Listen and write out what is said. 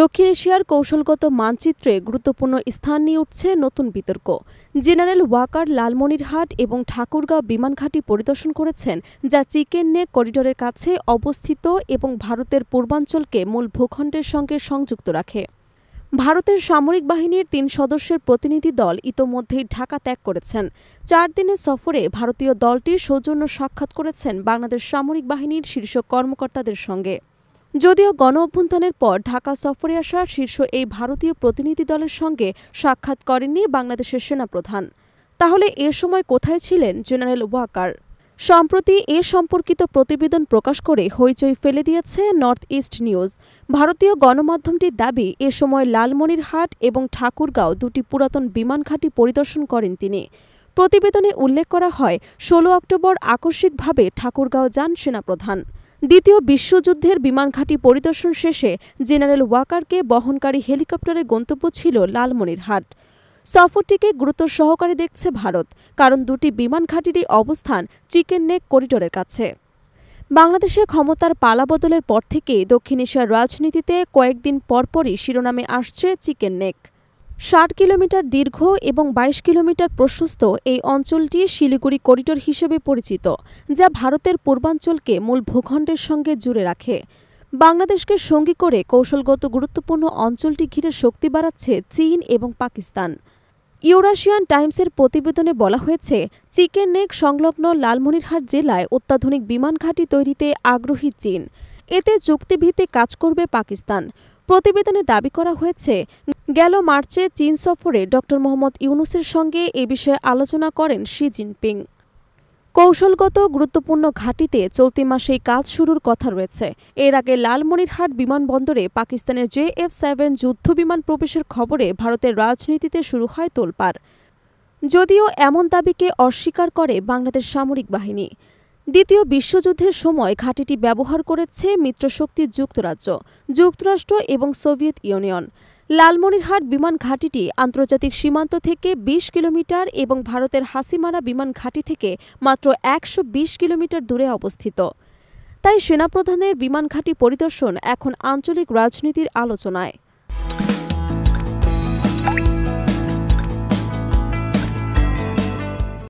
দক্ষিণ এশিয়ার কৌশলগত মানচিত্রে গুরুত্বপূর্ণ স্থান নিয়ে উঠছে নতুন বিতর্ক। জেনারেল ওয়াকার লালমনিরহাট এবং ঠাকুরগাঁও বিমান ঘাঁটি পরিদর্শন করেছেন, যা চিকেন নেক করিডোরের কাছে অবস্থিত এবং ভারতের পূর্বাঞ্চলকে মূল ভূখণ্ডের সঙ্গে সংযুক্ত রাখে। ভারতের সামরিক বাহিনীর ৩ সদস্যের প্রতিনিধি দল ইতোমধ্যেই ঢাকা ত্যাগ করেছেন। ৪ দিনের সফরে ভারতীয় দলটির সৌজন্য সাক্ষাৎ করেছেন বাংলাদেশ সামরিক বাহিনীর শীর্ষ কর্মকর্তাদের সঙ্গে। যদিও গণ অভ্যুত্থানের পর ঢাকা সফরে আসা শীর্ষ এই ভারতীয় প্রতিনিধি দলের সঙ্গে সাক্ষাৎ করেননি বাংলাদেশের সেনাপ্রধান। তাহলে এ সময় কোথায় ছিলেন জেনারেল ওয়াকার? সম্প্রতি এ সম্পর্কিত প্রতিবেদন প্রকাশ করে হইচই ফেলে দিয়েছে নর্থ ইস্ট নিউজ। ভারতীয় গণমাধ্যমটির দাবি, এ সময় লালমনিরহাট এবং ঠাকুরগাঁও দুটি পুরাতন বিমান ঘাঁটি পরিদর্শন করেন তিনি। প্রতিবেদনে উল্লেখ করা হয়, ১৬ অক্টোবর আকস্মিকভাবে ঠাকুরগাঁও যান সেনাপ্রধান। দ্বিতীয় বিশ্বযুদ্ধের বিমান ঘাঁটি পরিদর্শন শেষে জেনারেল ওয়াকারকে বহনকারী হেলিকপ্টারে গন্তব্য ছিল লালমনিরহাট। সফরটিকে গুরুত্ব সহকারে দেখছে ভারত, কারণ দুটি বিমান ঘাঁটিরই অবস্থান চিকেন নেক করিডোরের কাছে। বাংলাদেশে ক্ষমতার পালাবদলের পর থেকেই দক্ষিণ এশিয়ার রাজনীতিতে কয়েকদিন পরপরই শিরোনামে আসছে চিকেন নেক। ৬০ কিলোমিটার দীর্ঘ এবং ২২ কিলোমিটার প্রশস্ত এই অঞ্চলটি শিলিগুড়ি করিডোর হিসেবে পরিচিত, যা ভারতের পূর্বাঞ্চলকে মূল ভূখণ্ডের সঙ্গে জুড়ে রাখে। বাংলাদেশকে সঙ্গী করে কৌশলগত গুরুত্বপূর্ণ অঞ্চলটি ঘিরে শক্তি বাড়াচ্ছে চীন এবং পাকিস্তান। ইউরাশিয়ান টাইমসের প্রতিবেদনে বলা হয়েছে, চিকেন নেক সংলগ্ন লালমনিরহাট জেলায় অত্যাধুনিক বিমান ঘাঁটি তৈরিতে আগ্রহী চীন। এতে চুক্তিভিত্তিক কাজ করবে পাকিস্তান। প্রতিবেদনে দাবি করা হয়েছে, গেল মার্চে চীন সফরে ড. মোহাম্মদ ইউনূসের সঙ্গে এ বিষয়ে আলোচনা করেন শি জিনপিং। কৌশলগত গুরুত্বপূর্ণ ঘাঁটিতে চলতি মাসেই কাজ শুরুর কথা রয়েছে। এর আগে লালমনিরহাট বিমানবন্দরে পাকিস্তানের JF-7 যুদ্ধবিমান প্রবেশের খবরে ভারতের রাজনীতিতে শুরু হয় তোলপাড়। যদিও এমন দাবিকে অস্বীকার করে বাংলাদেশ সামরিক বাহিনী। দ্বিতীয় বিশ্বযুদ্ধের সময় ঘাঁটিটি ব্যবহার করেছে মিত্রশক্তি যুক্তরাষ্ট্র এবং সোভিয়েত ইউনিয়ন। লালমনিরহাট বিমান ঘাঁটিটি আন্তর্জাতিক সীমান্ত থেকে ২০ কিলোমিটার এবং ভারতের হাসিমারা বিমান ঘাঁটি থেকে মাত্র ১২০ কিলোমিটার দূরে অবস্থিত। তাই সেনাপ্রধানের বিমান ঘাঁটি পরিদর্শন এখন আঞ্চলিক রাজনীতির আলোচনায়।